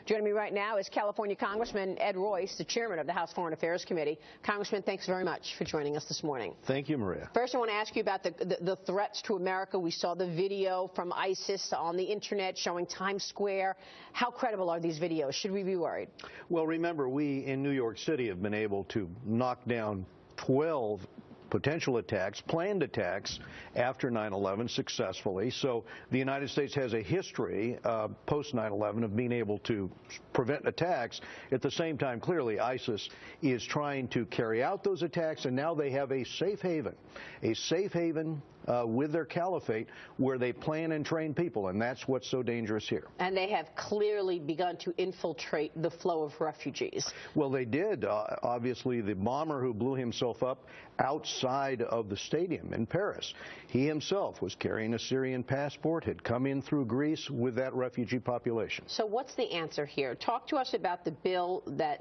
Joining me right now is California Congressman Ed Royce, the chairman of the House Foreign Affairs Committee. Congressman, thanks very much for joining us this morning. Thank you, Maria. First, I want to ask you about the threats to America. We saw the video from ISIS on the Internet showing Times Square. How credible are these videos? Should we be worried? Well, remember, we in New York City have been able to knock down 12 potential attacks, planned attacks, after 9/11 successfully. So the United States has a history post 9/11 of being able to prevent attacks. At the same time, clearly, ISIS is trying to carry out those attacks, and now they have a safe haven with their caliphate where they plan and train people, and that's what's so dangerous here. And they have clearly begun to infiltrate the flow of refugees. Well, they did. Obviously, the bomber who blew himself up outside of the stadium in Paris, he himself was carrying a Syrian passport, had come in through Greece with that refugee population. So what's the answer here? Talk to us about the bill that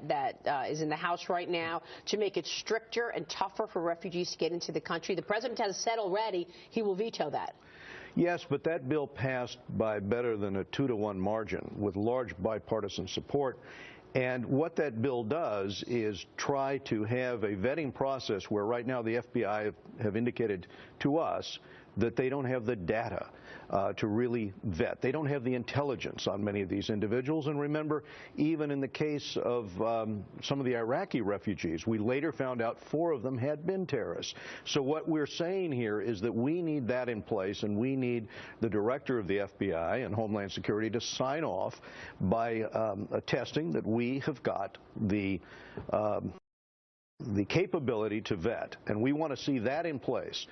is in the House right now to make it stricter and tougher for refugees to get into the country. The president has said already he will veto that. Yes, but that bill passed by better than a 2-to-1 margin with large bipartisan support. And what that bill does is try to have a vetting process where right now the FBI have indicated to us that they don't have the data to really vet. They don't have the intelligence on many of these individuals. And remember, even in the case of some of the Iraqi refugees, we later found out 4 of them had been terrorists. So what we're saying here is that we need that in place, and we need the director of the FBI and Homeland Security to sign off by attesting that we have got the capability to vet. And we want to see that in place.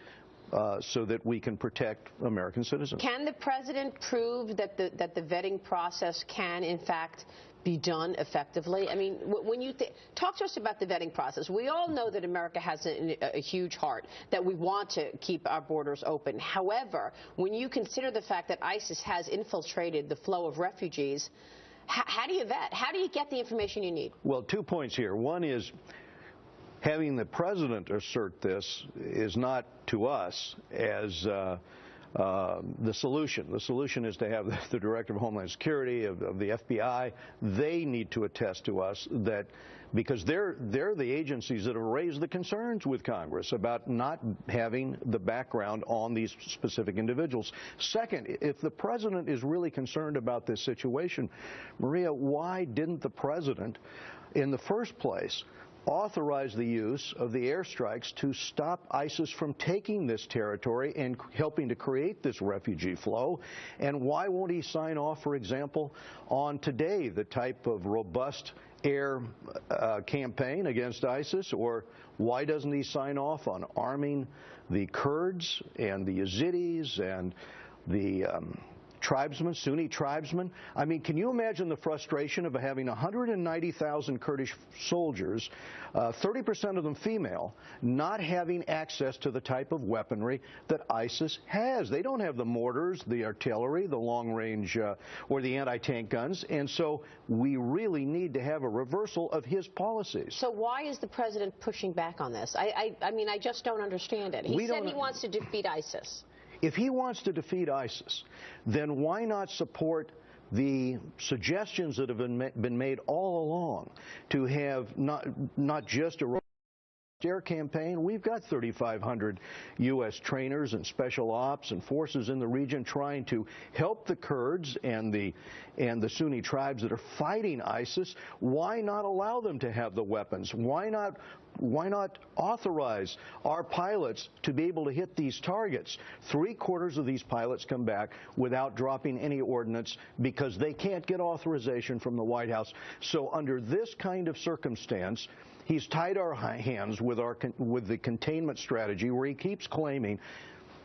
So that we can protect American citizens. Can the president prove that the vetting process can, in fact, be done effectively? I mean, when you talk to us about the vetting process, we all know that America has a huge heart, that we want to keep our borders open. However, when you consider the fact that ISIS has infiltrated the flow of refugees, how do you vet? How do you get the information you need? Well, 2 points here. One is, having the president assert this is not to us as the solution. The solution is to have the director of Homeland Security, of the FBI. They need to attest to us that, because they're the agencies that have raised the concerns with Congress about not having the background on these specific individuals. Second, if the president is really concerned about this situation, Maria, why didn't the president, in the first place, authorize the use of the airstrikes to stop ISIS from taking this territory and helping to create this refugee flow? And why won't he sign off, for example, on today the type of robust air campaign against ISIS? Or why doesn't he sign off on arming the Kurds and the Yazidis and the tribesmen, Sunni tribesmen? I mean, can you imagine the frustration of having 190,000 Kurdish soldiers, 30% of them female, not having access to the type of weaponry that ISIS has? They don't have the mortars, the artillery, the long-range or the anti-tank guns, and so we really need to have a reversal of his policies. So why is the president pushing back on this? I mean, I just don't understand it. He said he wants to defeat ISIS. If he wants to defeat ISIS, then why not support the suggestions that have been made all along to have not just a air campaign? We've got 3,500 U.S. trainers and special ops and forces in the region trying to help the Kurds and the Sunni tribes that are fighting ISIS. Why not allow them to have the weapons? Why not authorize our pilots to be able to hit these targets? 3/4 of these pilots come back without dropping any ordnance because they can't get authorization from the White House. So under this kind of circumstance, he's tied our hands with the containment strategy, where he keeps claiming,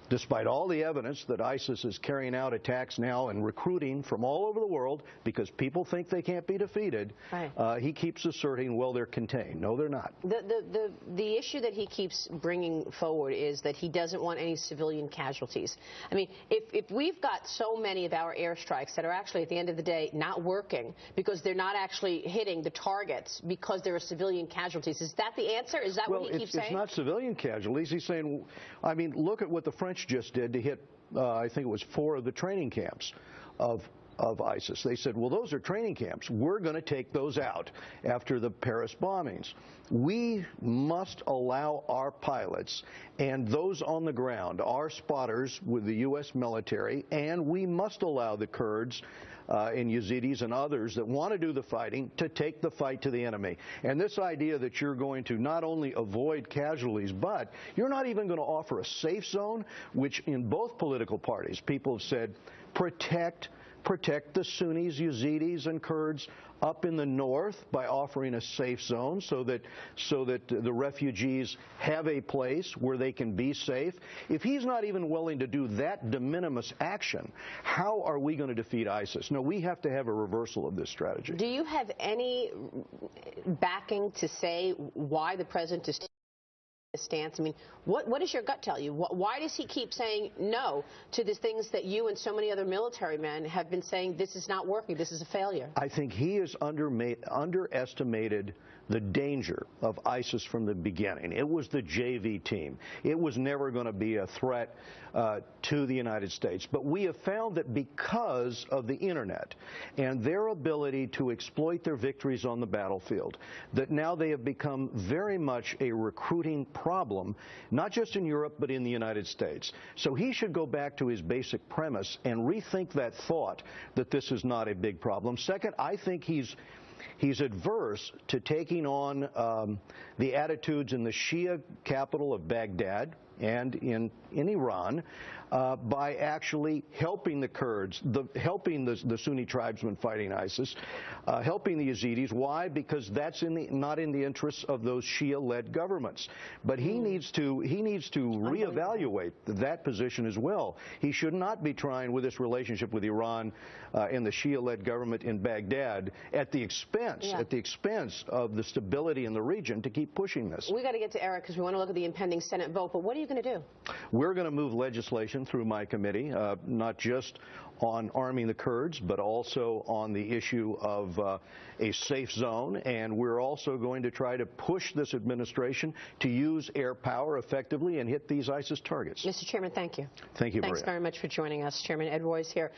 despite all the evidence that ISIS is carrying out attacks now and recruiting from all over the world because people think they can't be defeated, right, he keeps asserting, well, they're contained. No, they're not. The issue that he keeps bringing forward is that he doesn't want any civilian casualties. I mean, if we've got so many of our airstrikes that are actually, at the end of the day, not working because they're not actually hitting the targets because there are civilian casualties, is that the answer? Is that what he keeps saying? It's not civilian casualties. He's saying, I mean, look at what the French just did to hit, I think it was 4 of the training camps of of ISIS. They said, well, those are training camps. We're going to take those out after the Paris bombings. We must allow our pilots and those on the ground, our spotters with the U.S. military, and we must allow the Kurds and Yazidis and others that want to do the fighting to take the fight to the enemy. And this idea that you're going to not only avoid casualties, but you're not even going to offer a safe zone, which in both political parties, people have said, protect the Sunnis, Yazidis, and Kurds up in the north by offering a safe zone so that the refugees have a place where they can be safe. If he's not even willing to do that de minimis action, how are we going to defeat ISIS? No, we have to have a reversal of this strategy. Do you have any backing to say why the president is taking this stance? I mean, what does your gut tell you? Why does he keep saying no to the things that you and so many other military men have been saying, this is not working, this is a failure? I think he has underestimated the danger of ISIS from the beginning. It was the JV team. It was never going to be a threat to the United States. But we have found that because of the Internet and their ability to exploit their victories on the battlefield, that now they have become very much a recruiting problem, not just in Europe, but in the United States. So he should go back to his basic premise and rethink that thought that this is not a big problem. Second, I think he's adverse to taking on the attitudes in the Shia capital of Baghdad and in Iran by actually helping the Kurds, helping the Sunni tribesmen fighting ISIS, helping the Yazidis. Why? Because that's not in the interests of those Shia-led governments. But he needs to reevaluate that position as well. He should not be trying with this relationship with Iran and the Shia-led government in Baghdad at the expense of the stability in the region to keep pushing this. We got to get to Eric because we want to look at the impending Senate vote. But what are you going to do? We're going to move legislation through my committee, not just on arming the Kurds, but also on the issue of a safe zone. And we're also going to try to push this administration to use air power effectively and hit these ISIS targets. Mr. Chairman, thank you. Thank you, Maria. Thanks very much for joining us. Chairman Ed Royce here.